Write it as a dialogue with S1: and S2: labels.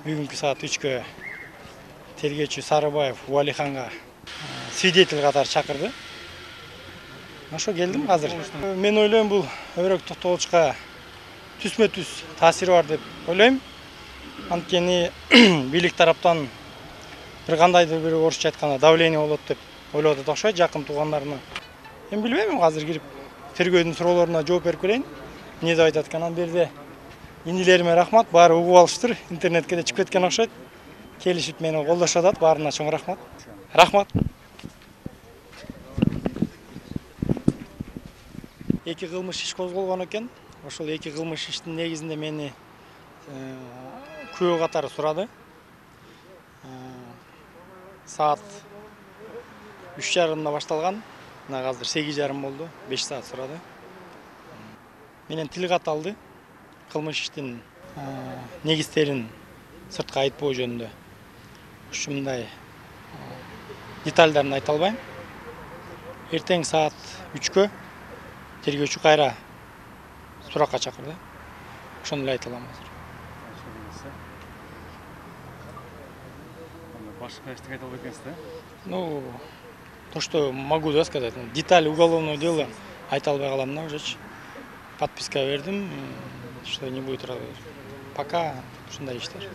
S1: бүгүнкү саат 3-кө тергөөчү Сарыбаев Уалиханга свидетель катары чакырды. Ошо келдим азыр. Мен ойлойм, бул өрөк токтогучка түзмө-түз таасири бар деп ойлойм. Анткени бийлик тараптан бир кандайдыр бир орусча айтканда давление болот деп ойлоп атат окшойт жакын туугандарына. Мен билбейм, азыр кирип тергөөдүн суроолоруна жооп берип келейин. Эмне деп айтат экен, анан берде инилериме рахмат, баары угуп алыштыр. Интернетке да чыгып кеткен окшойт. Келишип мени колдошуп атат, баарына чоң рахмат. Рахмат. Эки кылмыш иш козголгон экен. Ошол эки кылмыш иштин негизинде мени күбө катары сурады. Саат 3:30 башталган. Мына азыр 8:30 болду. 5 саат сурады. Менен тил кат алды. Кылмыш иштин негиздерин сыртка айтпоо жөнүндө. Ушундай детальдарын айта албайм. Эртең саат 3-кө тергөөчү кайра суракка чакырды. Ошону эле айта алам азыр.
S2: Башка эчтеке айта албайт экенсиз да?
S1: Ну, то, что могу, да, сказать. Детали уголовного дела айта албай калам да ужечи. Подписка бердим, что не будет работать. Пока ушундай иштер.